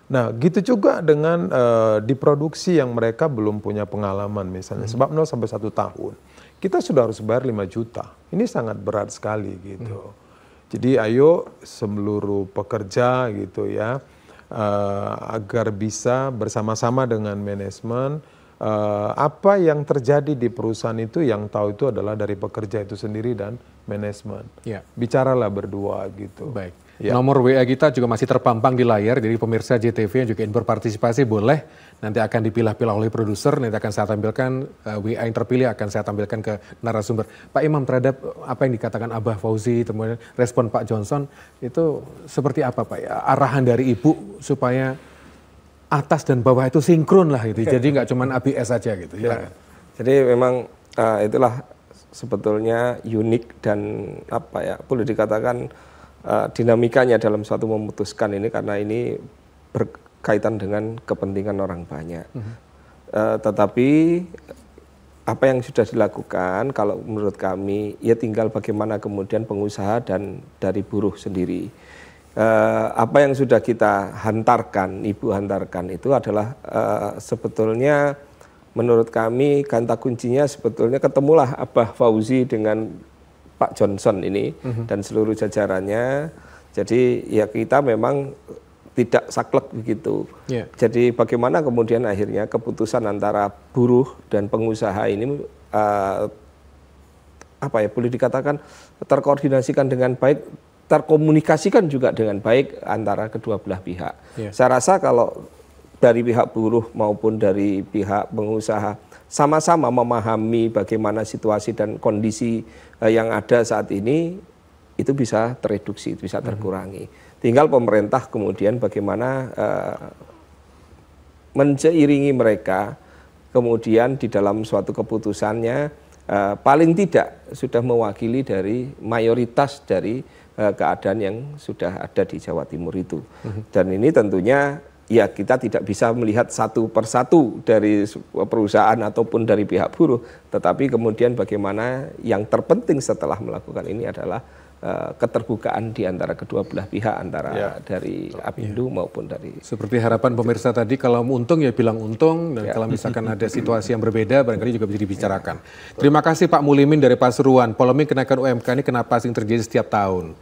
Nah gitu juga dengan diproduksi yang mereka belum punya pengalaman misalnya, sebab 0 sampai 1 tahun. Kita sudah harus bayar 5 juta, ini sangat berat sekali gitu. Jadi ayo seluruh pekerja gitu ya, agar bisa bersama-sama dengan manajemen, apa yang terjadi di perusahaan itu yang tahu itu adalah dari pekerja itu sendiri dan manajemen. Bicaralah berdua gitu.
Baik.
Ya.
Nomor WA kita juga masih terpampang di layar, jadi pemirsa JTV yang juga ingin berpartisipasi boleh. Nanti akan dipilah-pilah oleh produser, nanti akan saya tampilkan, WA yang terpilih akan saya tampilkan ke narasumber. Pak Imam, terhadap apa yang dikatakan Abah Fauzi, kemudian respon Pak Johnson, itu seperti apa Pak? Ya, arahan dari Ibu supaya atas dan bawah itu sinkron lah gitu, jadi nggak cuma ABS saja gitu.
Ya. Jadi memang itulah sebetulnya unik dan apa ya, boleh dikatakan dinamikanya dalam suatu memutuskan ini, karena ini berkaitan dengan kepentingan orang banyak. Tetapi apa yang sudah dilakukan kalau menurut kami ya tinggal bagaimana kemudian pengusaha dan dari buruh sendiri. Apa yang sudah kita hantarkan, Ibu hantarkan itu adalah sebetulnya menurut kami kata kuncinya sebetulnya ketemulah Abah Fauzi dengan Pak Johnson ini dan seluruh jajarannya. Jadi ya kita memang tidak saklek begitu.
Yeah.
Jadi bagaimana kemudian akhirnya keputusan antara buruh dan pengusaha ini apa ya, boleh dikatakan terkoordinasikan dengan baik, terkomunikasikan juga dengan baik antara kedua belah pihak.
Yeah.
Saya rasa kalau dari pihak buruh maupun dari pihak pengusaha sama-sama memahami bagaimana situasi dan kondisi yang ada saat ini, itu bisa tereduksi, bisa terkurangi. Tinggal pemerintah kemudian bagaimana menceiringi mereka kemudian di dalam suatu keputusannya paling tidak sudah mewakili dari mayoritas dari keadaan yang sudah ada di Jawa Timur itu. Dan ini tentunya ya kita tidak bisa melihat satu persatu dari perusahaan ataupun dari pihak buruh, tetapi kemudian bagaimana yang terpenting setelah melakukan ini adalah keterbukaan di antara kedua belah pihak, antara dari Apindo maupun dari...
Seperti harapan pemirsa tadi, kalau untung ya bilang untung, dan kalau misalkan ada situasi yang berbeda, barangkali juga bisa dibicarakan. Terima kasih Pak Mulimin dari Pasuruan. Polemik kenaikan UMK ini kenapa sering terjadi setiap tahun?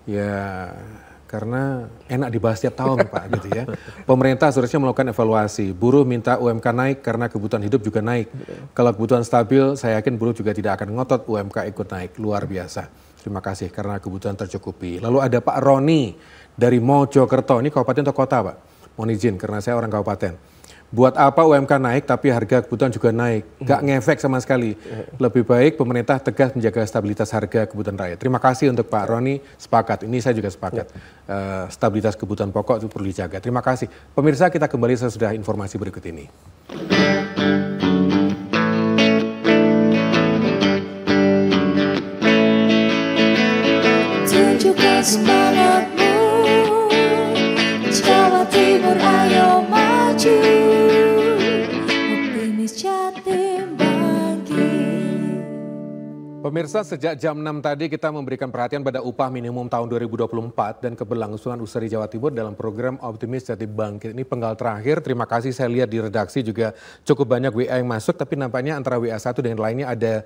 Ya, karena enak dibahas setiap tahun Pak gitu ya. Pemerintah seharusnya melakukan evaluasi. Buruh minta UMK naik karena kebutuhan hidup juga naik. Kalau kebutuhan stabil, saya yakin buruh juga tidak akan ngotot UMK ikut naik. Luar biasa. Terima kasih karena kebutuhan tercukupi. Lalu ada Pak Roni dari Mojokerto. Ini kabupaten atau kota Pak? Mohon izin karena saya orang kabupaten. Buat apa UMK naik tapi harga kebutuhan juga naik? Gak ngefek sama sekali. Lebih baik pemerintah tegas menjaga stabilitas harga kebutuhan rakyat. Terima kasih untuk Pak Roni, sepakat. Ini saya juga sepakat. Stabilitas kebutuhan pokok itu perlu dijaga. Terima kasih. Pemirsa, kita kembali sesudah informasi berikut ini.
Tunjukkan semangatmu, Jawa Timur ayo maju, optimis Jatim bangkit.
Pemirsa, sejak jam 6 tadi kita memberikan perhatian pada upah minimum tahun 2024 dan keberlangsungan usaha di Jawa Timur dalam program Optimis Jatim Bangkit. Ini penggal terakhir, terima kasih, saya lihat di redaksi juga cukup banyak WA yang masuk, tapi nampaknya antara WA satu dengan lainnya ada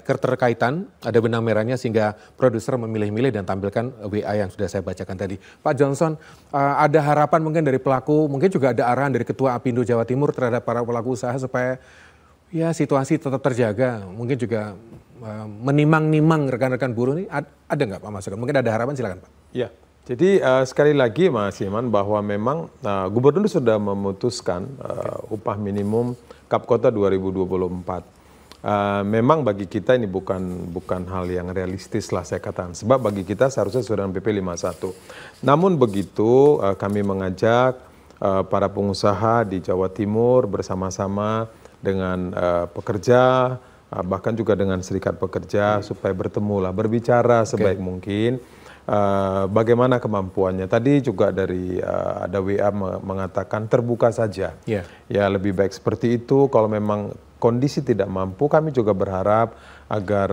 keterkaitan, ada benang merahnya sehingga produser memilih-milih dan tampilkan WA yang sudah saya bacakan tadi. Pak Johnson, ada harapan mungkin dari pelaku, mungkin juga ada arahan dari Ketua Apindo Jawa Timur terhadap para pelaku usaha supaya ya situasi tetap terjaga, mungkin juga menimang-nimang rekan-rekan buruh ini, ada nggak Pak masukan? Mungkin ada harapan, silakan Pak.
Ya, jadi sekali lagi Mas Iman bahwa memang Gubernur sudah memutuskan upah minimum Kap Kota 2024. Memang bagi kita ini bukan hal yang realistis lah saya katakan, sebab bagi kita seharusnya sesuai dengan PP 51. Namun begitu kami mengajak para pengusaha di Jawa Timur bersama-sama dengan pekerja, bahkan juga dengan serikat pekerja supaya bertemu lah, berbicara sebaik mungkin bagaimana kemampuannya. Tadi juga dari ada WA mengatakan terbuka saja. Ya lebih baik seperti itu. Kalau memang kondisi tidak mampu, kami juga berharap agar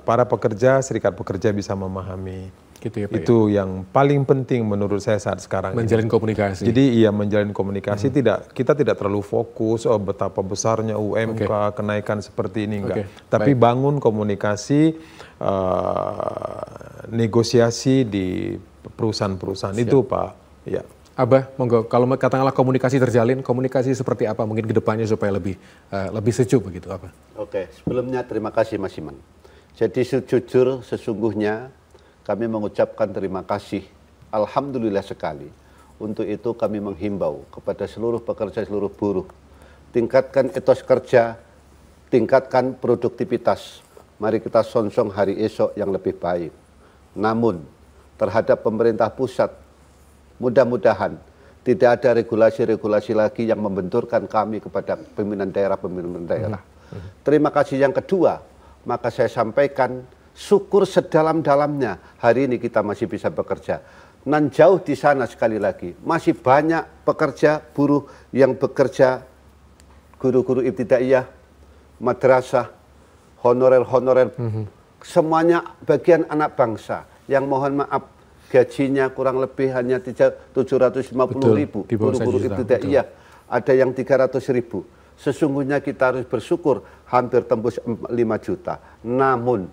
para pekerja, serikat pekerja bisa memahami.
Gitu ya, Pak,
itu yang paling penting menurut saya saat sekarang
menjalin
ini.
komunikasi.
Jadi iya menjalin komunikasi, kita tidak terlalu fokus betapa besarnya UMK kenaikan seperti ini, enggak. Tapi bangun komunikasi, negosiasi di perusahaan-perusahaan itu Pak. Ya.
Abah, monggo kalau katakanlah komunikasi terjalin, komunikasi seperti apa mungkin ke depannya supaya lebih sejuk begitu Abah.
Oke, sebelumnya terima kasih Mas Iman. Jadi jujur sesungguhnya kami mengucapkan terima kasih Alhamdulillah sekali. Untuk itu kami menghimbau kepada seluruh pekerja, seluruh buruh, tingkatkan etos kerja, tingkatkan produktivitas. Mari kita song-song hari esok yang lebih baik. Namun terhadap pemerintah pusat, mudah-mudahan tidak ada regulasi-regulasi lagi yang membenturkan kami kepada pimpinan daerah. Terima kasih. Yang kedua, maka saya sampaikan syukur sedalam-dalamnya hari ini kita masih bisa bekerja. Nan jauh di sana sekali lagi, masih banyak pekerja buruh yang bekerja, guru-guru ibtidaiyah, madrasah, honorer-honorer, semuanya bagian anak bangsa yang mohon maaf gajinya kurang lebih hanya 750.000 guru-guru ibtidaiyah, ada yang 300.000. Sesungguhnya kita harus bersyukur hampir tembus 5 juta. Namun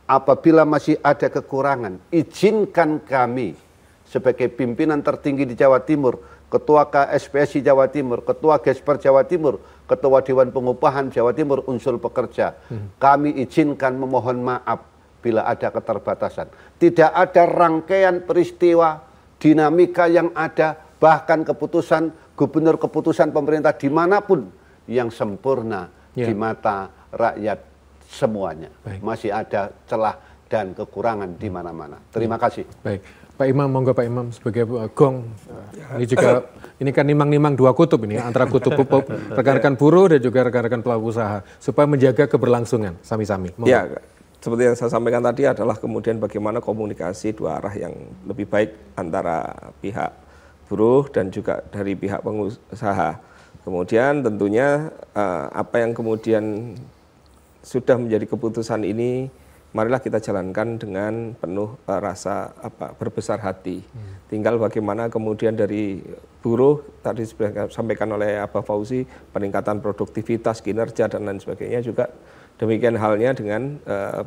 apabila masih ada kekurangan, izinkan kami sebagai pimpinan tertinggi di Jawa Timur, Ketua KSPSI Jawa Timur, Ketua Gesper Jawa Timur, Ketua Dewan Pengupahan Jawa Timur, unsur pekerja, kami izinkan memohon maaf bila ada keterbatasan. Tidak ada rangkaian peristiwa, dinamika yang ada, bahkan keputusan gubernur, keputusan pemerintah dimanapun yang sempurna di mata rakyat semuanya. Masih ada celah dan kekurangan di mana-mana. Terima kasih.
Baik. Pak Imam, monggo Pak Imam sebagai gong. Ini juga, ini kan nimang-nimang dua kutub ini, antara kutub rekan-rekan buruh dan juga rekan-rekan pelaku usaha, supaya menjaga keberlangsungan sami-sami.
Ya, seperti yang saya sampaikan tadi adalah kemudian bagaimana komunikasi dua arah yang lebih baik antara pihak buruh dan juga dari pihak pengusaha. Kemudian tentunya apa yang kemudian sudah menjadi keputusan ini, marilah kita jalankan dengan penuh rasa berbesar hati. Tinggal bagaimana kemudian dari buruh, tadi sudah disampaikan oleh Abah Fauzi, peningkatan produktivitas, kinerja, dan lain sebagainya, juga demikian halnya dengan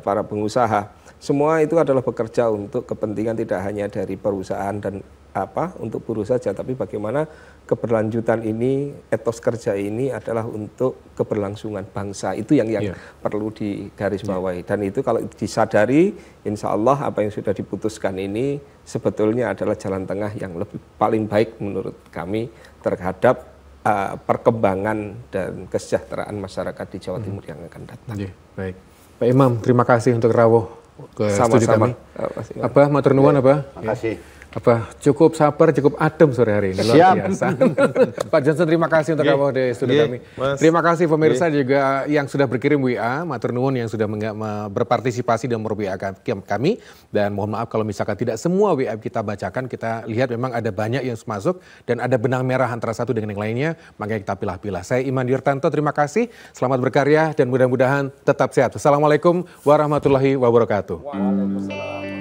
para pengusaha. Semua itu adalah bekerja untuk kepentingan tidak hanya dari perusahaan dan untuk buruh saja, tapi bagaimana keberlanjutan ini, etos kerja ini adalah untuk keberlangsungan bangsa. Itu yang perlu digarisbawahi. Dan itu kalau disadari, insya Allah apa yang sudah diputuskan ini sebetulnya adalah jalan tengah yang paling baik menurut kami terhadap perkembangan dan kesejahteraan masyarakat di Jawa Timur yang akan datang.
Baik, Pak Imam, terima kasih untuk rawuh ke studi kami. Apa matur nuwun apa?
Terima kasih.
Cukup sabar, cukup adem sore hari ini, luar biasa. Pak Johnson, terima kasih untuk rawuh di studi kami. Terima kasih pemirsa juga yang sudah berkirim WA, matur nuwun yang sudah berpartisipasi dan WA kami. Dan mohon maaf kalau misalkan tidak semua WA kita bacakan, kita lihat memang ada banyak yang masuk dan ada benang merah antara satu dengan yang lainnya, makanya kita pilah-pilah. Saya Iman Dirtanto, terima kasih, selamat berkarya dan mudah-mudahan tetap sehat. Assalamualaikum warahmatullahi wabarakatuh.
Waalaikumsalam.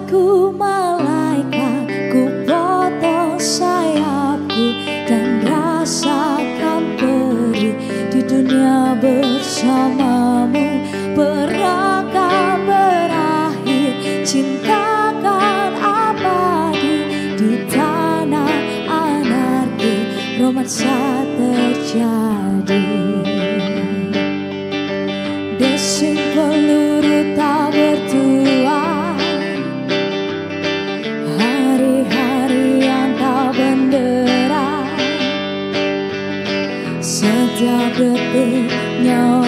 Ku malaikat, ku potong sayapku dan rasakan perih di dunia bersamamu. Perang kan berakhir, cinta kan abadi di tanah anarki, romansa terjadi. Desing peluru tak bertuan, setiap detik nyawa